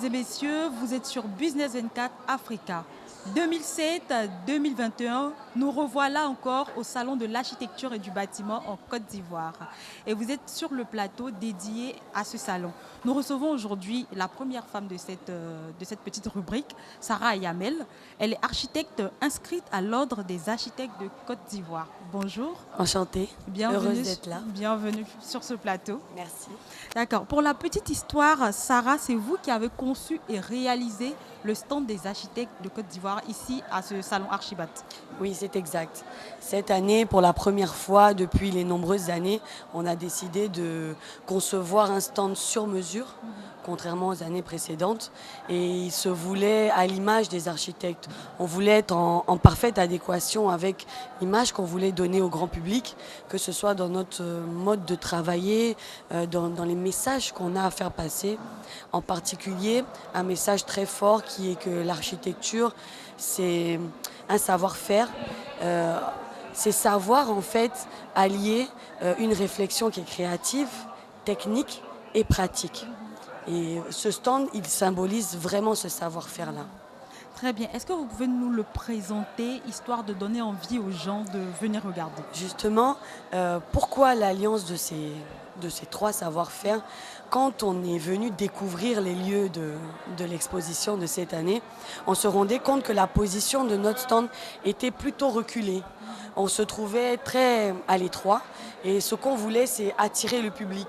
et messieurs, vous êtes sur Business 24 Africa. 2007-2021, nous revoilà encore au Salon de l'architecture et du bâtiment en Côte d'Ivoire. Et vous êtes sur le plateau dédié à ce salon. Nous recevons aujourd'hui la première femme de cette petite rubrique, Sarah Ayamel. Elle est architecte inscrite à l'Ordre des architectes de Côte d'Ivoire. Bonjour. Enchantée, heureuse d'être là. Bienvenue sur ce plateau. Merci. D'accord. Pour la petite histoire, Sarah, c'est vous qui avez conçu et réalisé le stand des architectes de Côte d'Ivoire ici à ce salon Archibat. Oui, c'est exact. Cette année, pour la première fois depuis les nombreuses années, on a décidé de concevoir un stand sur mesure, contrairement aux années précédentes. Et il se voulait à l'image des architectes. On voulait être en parfaite adéquation avec l'image qu'on voulait donner au grand public, que ce soit dans notre mode de travailler, dans les messages qu'on a à faire passer. En particulier, un message très fort qui est que l'architecture, c'est un savoir-faire. C'est savoir en fait allier une réflexion qui est créative, technique et pratique. Et ce stand, il symbolise vraiment ce savoir-faire-là. Très bien. Est-ce que vous pouvez nous le présenter, histoire de donner envie aux gens de venir regarder? Justement, pourquoi l'alliance de ces trois savoir-faire? Quand on est venu découvrir les lieux de l'exposition de cette année, on se rendait compte que la position de notre stand était plutôt reculée. On se trouvait très à l'étroit et ce qu'on voulait, c'est attirer le public.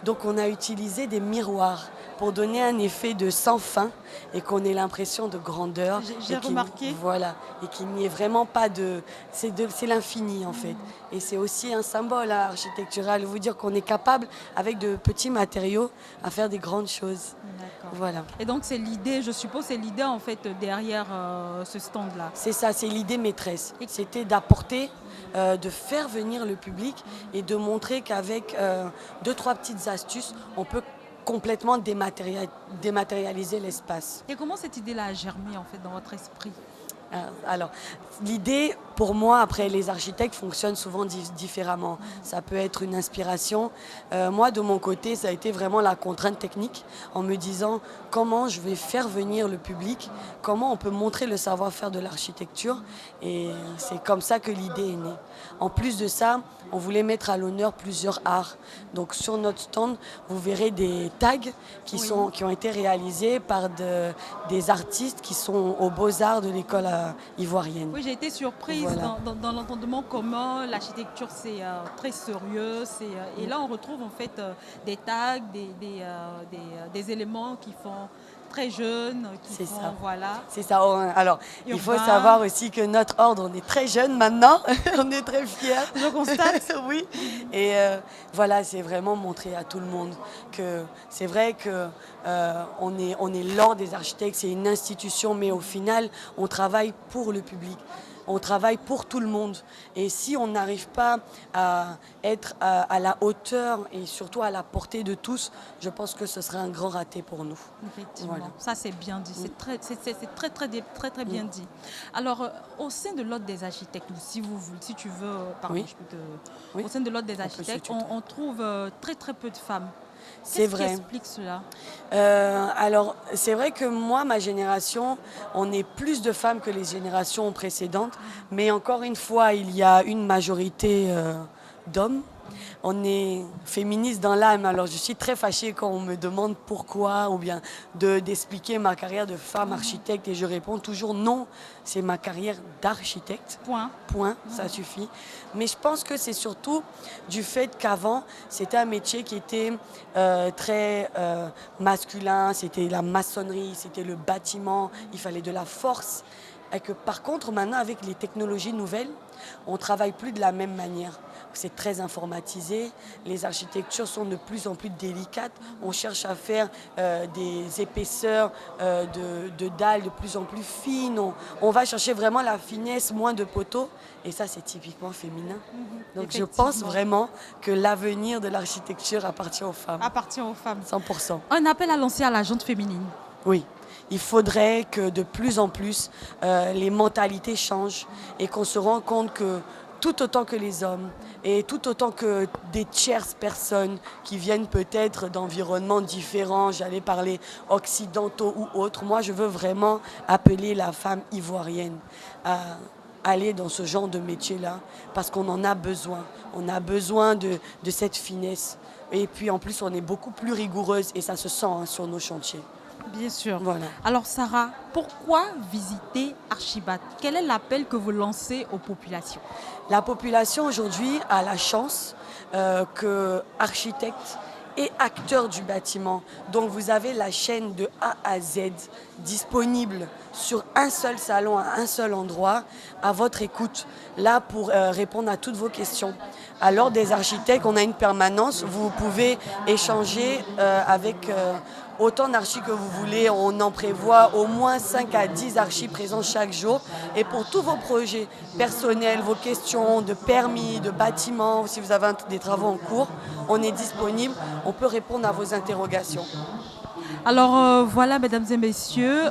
Donc on a utilisé des miroirs pour donner un effet de sans fin et qu'on ait l'impression de grandeur. J'ai remarqué. Voilà, et qu'il n'y ait vraiment pas de... C'est l'infini en fait. Et c'est aussi un symbole architectural, vous dire qu'on est capable, avec de petits matériaux, à faire des grandes choses. Voilà. Et donc c'est l'idée, je suppose, c'est l'idée en fait derrière ce stand-là. C'est ça, c'est l'idée maîtresse. C'était d'apporter, de faire venir le public et de montrer qu'avec 2-3 petites astuces, on peut complètement dématérialiser l'espace. Et comment cette idée-là a germé en fait dans votre esprit? Alors, l'idée, pour moi, après, les architectes fonctionnent souvent différemment. Ça peut être une inspiration. Moi, de mon côté, ça a été vraiment la contrainte technique, en me disant comment je vais faire venir le public, comment on peut montrer le savoir-faire de l'architecture. Et c'est comme ça que l'idée est née. En plus de ça, on voulait mettre à l'honneur plusieurs arts. Donc, sur notre stand, vous verrez des tags qui ont été réalisés par des artistes qui sont aux Beaux-Arts de l'école ivoirienne. Oui, j'ai été surprise dans l'entendement commun. L'architecture, c'est très sérieux. Et là, on retrouve en fait des tags, des éléments qui font très jeunes. C'est ça. Voilà. C'est ça. Alors, il faut savoir aussi que notre ordre, on est très jeune maintenant. On est très fiers. Je constate. Oui. Et voilà, c'est vraiment montrer à tout le monde que c'est vrai que on est l'ordre des architectes, c'est une institution, mais au final, on travaille pour le public. On travaille pour tout le monde. Et si on n'arrive pas à être à la hauteur et surtout à la portée de tous, je pense que ce serait un grand raté pour nous. Effectivement, voilà. Ça c'est bien dit, c'est très bien dit. Alors, au sein de l'ordre des architectes, si tu veux, pardon, je peux te... Au sein de l'ordre des architectes, on trouve très peu de femmes. C'est vrai. Qu'est-ce qui explique cela? Alors, c'est vrai que moi, ma génération, on est plus de femmes que les générations précédentes. Mais encore une fois, il y a une majorité d'hommes. On est féministe dans l'âme, alors je suis très fâchée quand on me demande pourquoi ou bien d'expliquer ma carrière de femme architecte et je réponds toujours non, c'est ma carrière d'architecte. Point, ça suffit. Mais je pense que c'est surtout du fait qu'avant, c'était un métier qui était très masculin, c'était la maçonnerie, c'était le bâtiment, il fallait de la force. Et que par contre, maintenant, avec les technologies nouvelles, on ne travaille plus de la même manière. C'est très informatisé, les architectures sont de plus en plus délicates, on cherche à faire des épaisseurs de dalles de plus en plus fines, on va chercher vraiment la finesse, moins de poteaux, et ça c'est typiquement féminin. Donc je pense vraiment que l'avenir de l'architecture appartient aux femmes. Appartient aux femmes. 100%. Un appel à lancer à la gente féminine. Oui. Il faudrait que de plus en plus les mentalités changent et qu'on se rende compte que tout autant que les hommes et tout autant que des tierces personnes qui viennent peut-être d'environnements différents, j'allais parler occidentaux ou autres. Moi, je veux vraiment appeler la femme ivoirienne à aller dans ce genre de métier-là parce qu'on en a besoin. On a besoin de cette finesse. Et puis en plus, on est beaucoup plus rigoureuse et ça se sent sur nos chantiers. Bien sûr. Voilà. Alors Sarah, pourquoi visiter Archibat? Quel est l'appel que vous lancez aux populations? La population aujourd'hui a la chance que architectes et acteurs du bâtiment, donc vous avez la chaîne de A à Z disponible sur un seul salon, à un seul endroit, à votre écoute, là pour répondre à toutes vos questions. Alors des architectes, on a une permanence, vous pouvez échanger avec autant d'archis que vous voulez. On en prévoit au moins 5 à 10 archis présents chaque jour. Et pour tous vos projets personnels, vos questions de permis, de bâtiments, si vous avez des travaux en cours, on est disponible, on peut répondre à vos interrogations. Alors voilà, mesdames et messieurs,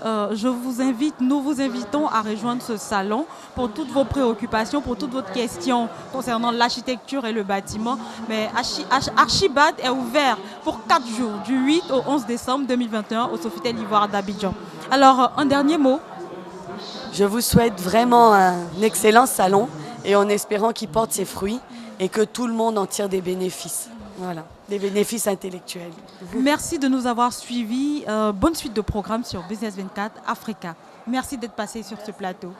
nous vous invitons à rejoindre ce salon pour toutes vos préoccupations, pour toutes vos questions concernant l'architecture et le bâtiment. Mais Archibat est ouvert pour 4 jours, du 8 au 11 décembre 2021 au Sofitel Ivoire d'Abidjan. Alors, un dernier mot. Je vous souhaite vraiment un excellent salon et en espérant qu'il porte ses fruits et que tout le monde en tire des bénéfices. Voilà, des bénéfices intellectuels. Merci de nous avoir suivis. Bonne suite de programmes sur Business 24 Africa. Merci d'être passé sur ce plateau.